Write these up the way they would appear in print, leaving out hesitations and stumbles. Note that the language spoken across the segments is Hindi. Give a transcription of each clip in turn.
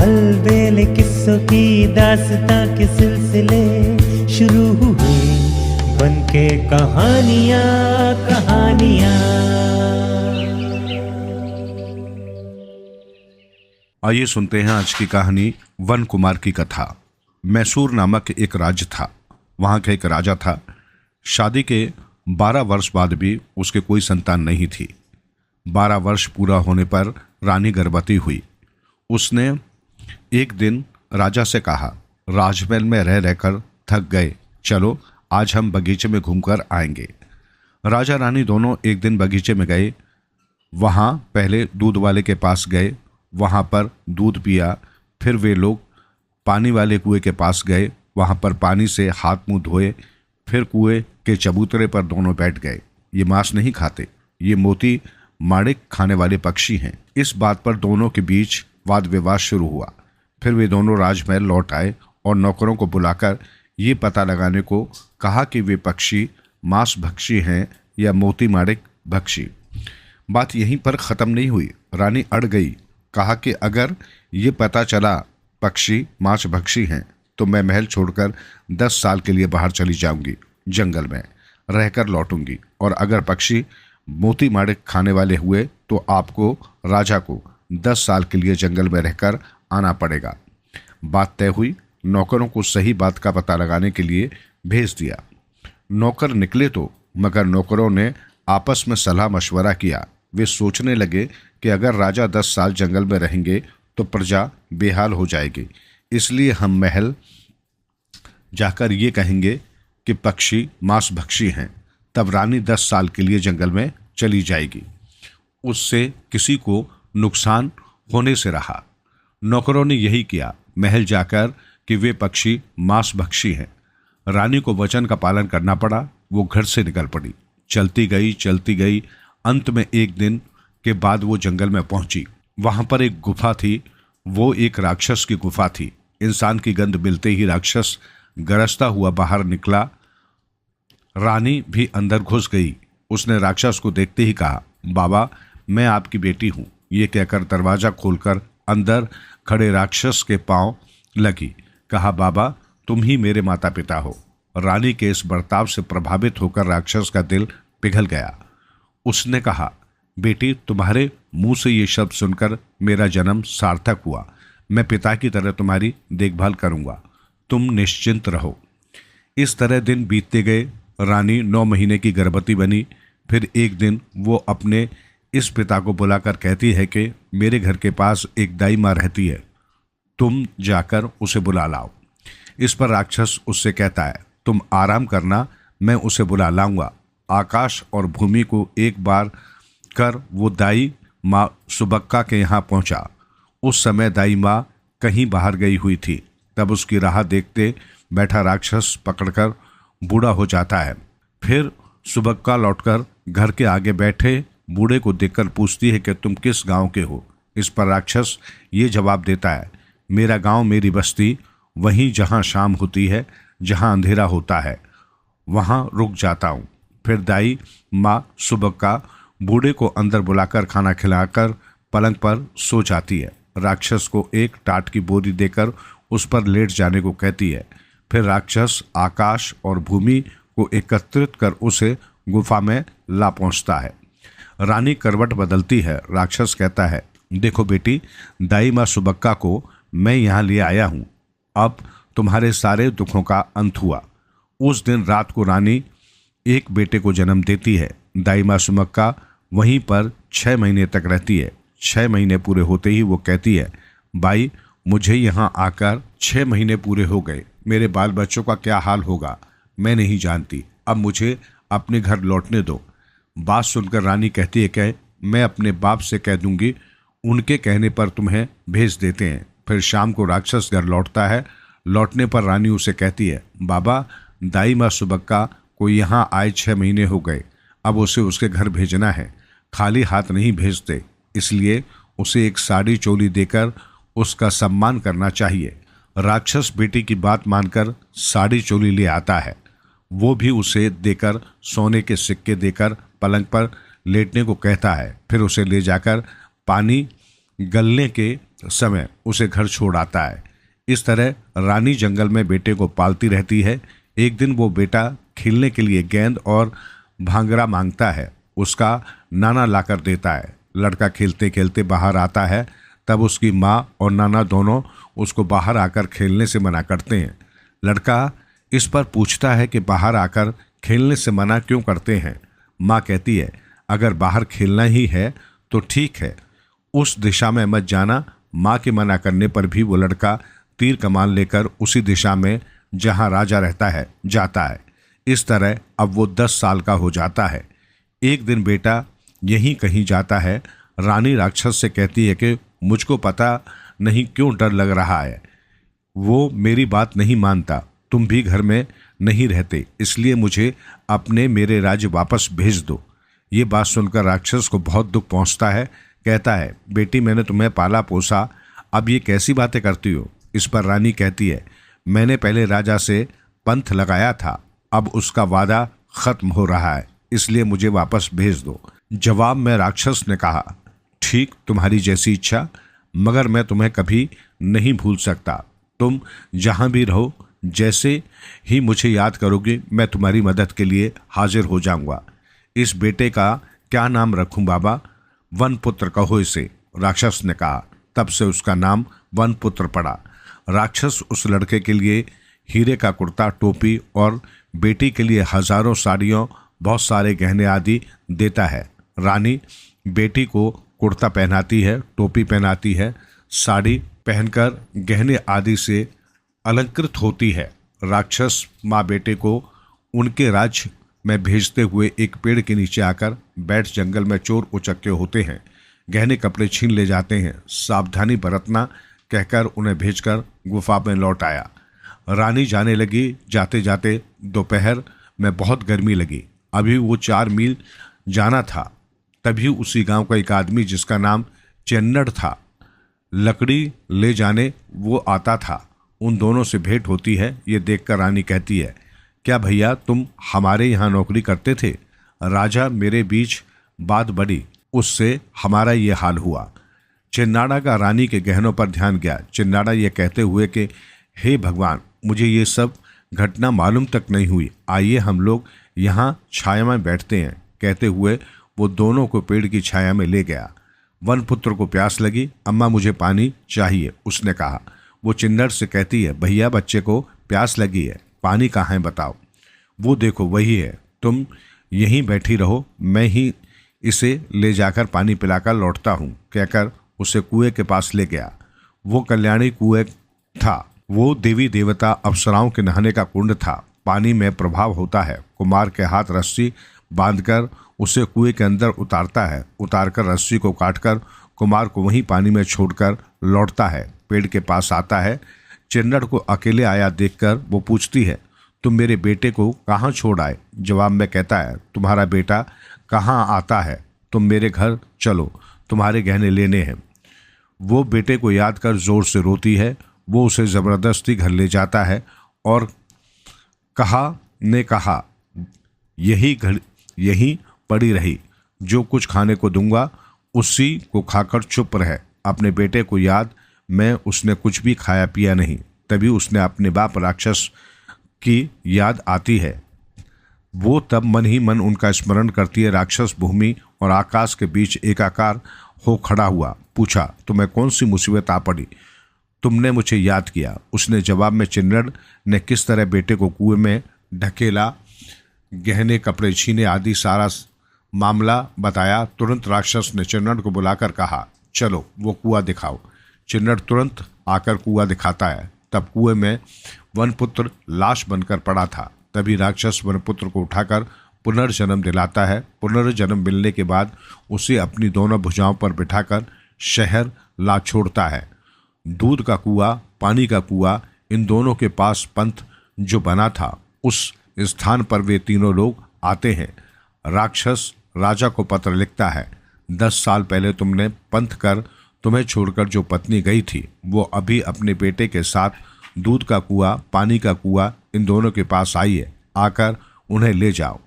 अलबेले किस्सों की दास्तां के सिलसिले शुरू हुए बनके कहानियां कहानियां। आइए सुनते हैं आज की कहानी वन कुमार की कथा। मैसूर नामक एक राज्य था। वहां का एक राजा था। शादी के 12 वर्ष बाद भी उसके कोई संतान नहीं थी। 12 वर्ष पूरा होने पर रानी गर्भवती हुई। उसने एक दिन राजा से कहा, राजमहल में रह रहकर थक गए, चलो आज हम बगीचे में घूमकर आएंगे। राजा रानी दोनों एक दिन बगीचे में गए। वहां पहले दूध वाले के पास गए, वहां पर दूध पिया। फिर वे लोग पानी वाले कुएं के पास गए, वहां पर पानी से हाथ मुंह धोए। फिर कुएं के चबूतरे पर दोनों बैठ गए। ये मांस नहीं खाते, ये मोती माणिक खाने वाले पक्षी हैं। इस बात पर दोनों के बीच वाद विवाद शुरू हुआ। फिर वे दोनों राजमहल लौट आए और नौकरों को बुलाकर ये पता लगाने को कहा कि वे पक्षी मांस भक्षी हैं या मोती माणिक भक्षी। बात यहीं पर ख़त्म नहीं हुई। रानी अड़ गई। कहा कि अगर ये पता चला पक्षी मांस भक्षी हैं तो मैं महल छोड़कर 10 साल के लिए बाहर चली जाऊंगी, जंगल में रहकर लौटूंगी। और अगर पक्षी मोती माणिक खाने वाले हुए तो आपको राजा को 10 साल के लिए जंगल में रहकर आना पड़ेगा। बात तय हुई। नौकरों को सही बात का पता लगाने के लिए भेज दिया। नौकर निकले तो मगर नौकरों ने आपस में सलाह मशवरा किया। वे सोचने लगे कि अगर राजा 10 साल जंगल में रहेंगे तो प्रजा बेहाल हो जाएगी, इसलिए हम महल जाकर ये कहेंगे कि पक्षी मांस भक्षी हैं। तब रानी 10 साल के लिए जंगल में चली जाएगी, उससे किसी को नुकसान होने से रहा। नौकरों ने यही किया। महल जाकर कि वे पक्षी मांस भक्षी हैं। रानी को वचन का पालन करना पड़ा। वो घर से निकल पड़ी, चलती गई। अंत में एक दिन के बाद वो जंगल में पहुंची। वहां पर एक गुफा थी। वो एक राक्षस की गुफा थी। इंसान की गंध मिलते ही राक्षस गरजता हुआ बाहर निकला। रानी भी अंदर घुस गई। उसने राक्षस को देखते ही कहा, बाबा मैं आपकी बेटी हूं। ये कहकर दरवाजा खोलकर अंदर खड़े राक्षस के पांव लगी। कहा, बाबा तुम ही मेरे माता पिता हो। रानी के इस बर्ताव से प्रभावित होकर राक्षस का दिल पिघल गया। उसने कहा, बेटी तुम्हारे मुंह से ये शब्द सुनकर मेरा जन्म सार्थक हुआ। मैं पिता की तरह तुम्हारी देखभाल करूंगा, तुम निश्चिंत रहो। इस तरह दिन बीतते गए। रानी 9 महीने की गर्भवती बनी। फिर एक दिन वो अपने इस पिता को बुलाकर कहती है कि मेरे घर के पास एक दाई माँ रहती है, तुम जाकर उसे बुला लाओ। इस पर राक्षस उससे कहता है, तुम आराम करना, मैं उसे बुला लाऊंगा। आकाश और भूमि को एक बार कर वो दाई माँ सुबक्का के यहाँ पहुँचा। उस समय दाई माँ कहीं बाहर गई हुई थी। तब उसकी राह देखते बैठा राक्षस पकड़कर बूढ़ा हो जाता है। फिर सुबक्का लौटकर घर के आगे बैठे बूढ़े को देखकर पूछती है कि तुम किस गांव के हो। इस पर राक्षस ये जवाब देता है, मेरा गांव, मेरी बस्ती वहीं जहां शाम होती है, जहां अंधेरा होता है, वहां रुक जाता हूं। फिर दाई माँ सुबक्का बूढ़े को अंदर बुलाकर खाना खिलाकर पलंग पर सो जाती है। राक्षस को एक टाट की बोरी देकर उस पर लेट जाने को कहती है। फिर राक्षस आकाश और भूमि को एकत्रित कर उसे गुफा में ला पहुंचता है। रानी करवट बदलती है। राक्षस कहता है, देखो बेटी, दाई माँ सुबक्का को मैं यहाँ ले आया हूँ। अब तुम्हारे सारे दुखों का अंत हुआ। उस दिन रात को रानी एक बेटे को जन्म देती है। दाई माँ सुबक्का वहीं पर 6 महीने तक रहती है। 6 महीने पूरे होते ही वो कहती है, बाई मुझे यहाँ आकर 6 महीने पूरे हो गए, मेरे बाल बच्चों का क्या हाल होगा मैं नहीं जानती। अब मुझे अपने घर लौटने दो। बात सुनकर रानी कहती है कि मैं अपने बाप से कह दूंगी, उनके कहने पर तुम्हें भेज देते हैं। फिर शाम को राक्षस घर लौटता है। लौटने पर रानी उसे कहती है, बाबा दाई माँ सुबक्का को यहाँ आए 6 महीने हो गए, अब उसे उसके घर भेजना है, खाली हाथ नहीं भेजते, इसलिए उसे एक साड़ी चोली देकर उसका सम्मान करना चाहिए। राक्षस बेटी की बात मानकर साड़ी चोली ले आता है। वो भी उसे देकर सोने के सिक्के देकर पलंग पर लेटने को कहता है। फिर उसे ले जाकर पानी गलने के समय उसे घर छोड़ आता है। इस तरह रानी जंगल में बेटे को पालती रहती है। एक दिन वो बेटा खेलने के लिए गेंद और भांगड़ा मांगता है। उसका नाना लाकर देता है। लड़का खेलते खेलते बाहर आता है। तब उसकी माँ और नाना दोनों उसको बाहर आकर खेलने से मना करते हैं। लड़का इस पर पूछता है कि बाहर आकर खेलने से मना क्यों करते हैं। माँ कहती है, अगर बाहर खेलना ही है तो ठीक है, उस दिशा में मत जाना। माँ के मना करने पर भी वो लड़का तीर कमान लेकर उसी दिशा में जहाँ राजा रहता है जाता है। इस तरह अब वो 10 साल का हो जाता है। एक दिन बेटा यहीं कहीं जाता है। रानी राक्षस से कहती है कि मुझको पता नहीं क्यों डर लग रहा है, वो मेरी बात नहीं मानता। तुम भी घर में नहीं रहते, इसलिए मुझे अपने मेरे राज्य वापस भेज दो। ये बात सुनकर राक्षस को बहुत दुख पहुंचता है। कहता है, बेटी मैंने तुम्हें पाला पोसा, अब ये कैसी बातें करती हो। इस पर रानी कहती है, मैंने पहले राजा से पंथ लगाया था, अब उसका वादा खत्म हो रहा है, इसलिए मुझे वापस भेज दो। जवाब में राक्षस ने कहा, ठीक तुम्हारी जैसी इच्छा, मगर मैं तुम्हें कभी नहीं भूल सकता। तुम जहाँ भी रहो, जैसे ही मुझे याद करोगे मैं तुम्हारी मदद के लिए हाजिर हो जाऊंगा। इस बेटे का क्या नाम रखूं बाबा? वनपुत्र कहो इसे, राक्षस ने कहा। तब से उसका नाम वनपुत्र पड़ा। राक्षस उस लड़के के लिए हीरे का कुर्ता, टोपी और बेटी के लिए हजारों साड़ियों, बहुत सारे गहने आदि देता है। रानी बेटी को कुर्ता पहनाती है, टोपी पहनाती है, साड़ी पहनकर गहने आदि से अलंकृत होती है। राक्षस माँ बेटे को उनके राज्य में भेजते हुए एक पेड़ के नीचे आकर बैठ जंगल में चोर उचक्के होते हैं, गहने कपड़े छीन ले जाते हैं। सावधानी बरतना कहकर उन्हें भेजकर गुफा में लौट आया। रानी जाने लगी। जाते जाते दोपहर में बहुत गर्मी लगी। अभी वो 4 मील जाना था। तभी उसी गांव का एक आदमी जिसका नाम चेन्नड़ था, लकड़ी ले जाने वो आता था। उन दोनों से भेंट होती है। ये देखकर रानी कहती है, क्या भैया तुम हमारे यहाँ नौकरी करते थे? राजा मेरे बीच बात बढ़ी, उससे हमारा ये हाल हुआ। चिन्नाड़ा का रानी के गहनों पर ध्यान गया। चिन्नाड़ा ये कहते हुए कि हे भगवान, मुझे ये सब घटना मालूम तक नहीं हुई, आइए हम लोग यहाँ छाया में बैठते हैं। कहते हुए वो दोनों को पेड़ की छाया में ले गया। वनपुत्र को प्यास लगी। अम्मा मुझे पानी चाहिए, उसने कहा। वो चिन्नड़ से कहती है, भैया बच्चे को प्यास लगी है, पानी कहाँ है बताओ। वो देखो वही है, तुम यहीं बैठी रहो, मैं ही इसे ले जाकर पानी पिलाकर लौटता हूँ, कहकर उसे कुएं के पास ले गया। वो कल्याणी कुएं था। वो देवी देवता अप्सराओं के नहाने का कुंड था। पानी में प्रभाव होता है। कुमार के हाथ रस्सी बांधकर उसे कुएं के अंदर उतारता है। उतारकर रस्सी को काटकर कुमार को वहीं पानी में छोड़कर लौटता है। पेड़ के पास आता है। चिन्नड़ को अकेले आया देखकर वो पूछती है, तुम मेरे बेटे को कहाँ छोड़ आए? जवाब में कहता है, तुम्हारा बेटा कहाँ आता है, तुम मेरे घर चलो, तुम्हारे गहने लेने हैं। वो बेटे को याद कर जोर से रोती है। वो उसे ज़बरदस्ती घर ले जाता है और कहा यही पड़ी रही, जो कुछ खाने को दूंगा उसी को खाकर चुप रहे। अपने बेटे को याद में उसने कुछ भी खाया पिया नहीं। तभी उसने अपने बाप राक्षस की याद आती है। वो तब मन ही मन उनका स्मरण करती है। राक्षस भूमि और आकाश के बीच एकाकार हो खड़ा हुआ। पूछा, तुम्हें कौन सी मुसीबत आ पड़ी? तुमने मुझे याद किया। उसने जवाब में चिन्नड़ ने किस तरह बेटे को कुएं में ढकेला, गहने कपड़े छीने आदि सारा मामला बताया। तुरंत राक्षस ने चिन्नड़ को बुलाकर कहा, चलो वो कुआं दिखाओ। चिन्नड़ तुरंत आकर कुआं दिखाता है। तब कुएं में वनपुत्र लाश बनकर पड़ा था। तभी राक्षस वनपुत्र को उठाकर पुनर्जन्म दिलाता है। पुनर्जन्म मिलने के बाद उसे अपनी दोनों भुजाओं पर बिठाकर शहर ला छोड़ता है। दूध का कुआं, पानी का कुआं, इन दोनों के पास पंथ जो बना था, उस स्थान पर वे तीनों लोग आते हैं। राक्षस राजा को पत्र लिखता है, 10 साल पहले तुमने पंथ कर तुम्हें छोड़कर जो पत्नी गई थी, वो अभी अपने बेटे के साथ दूध का कुआं, पानी का कुआं, इन दोनों के पास आई है, आकर उन्हें ले जाओ।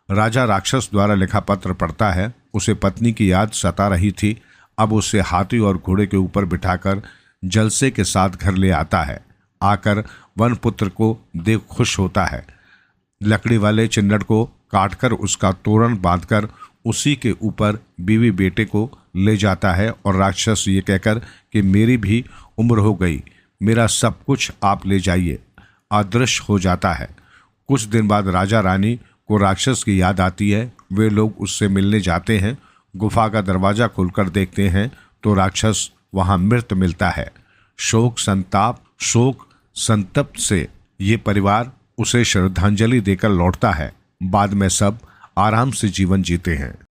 राजा राक्षस द्वारा लिखा पत्र पढ़ता है। उसे पत्नी की याद सता रही थी। अब उसे हाथी और घोड़े के ऊपर बिठाकर जलसे के साथ घर ले आता है। आकर वन पुत्र को देख खुश होता है। लकड़ी वाले चिन्नड़ को काटकर उसका तोरण बांधकर उसी के ऊपर बीवी बेटे को ले जाता है और राक्षस ये कहकर कि मेरी भी उम्र हो गई, मेरा सब कुछ आप ले जाइए, अदृश्य हो जाता है। कुछ दिन बाद राजा रानी को राक्षस की याद आती है। वे लोग उससे मिलने जाते हैं। गुफा का दरवाजा खोलकर देखते हैं तो राक्षस वहां मृत मिलता है। शोक संतप्त से ये परिवार उसे श्रद्धांजलि देकर लौटता है। बाद में सब आराम से जीवन जीते हैं।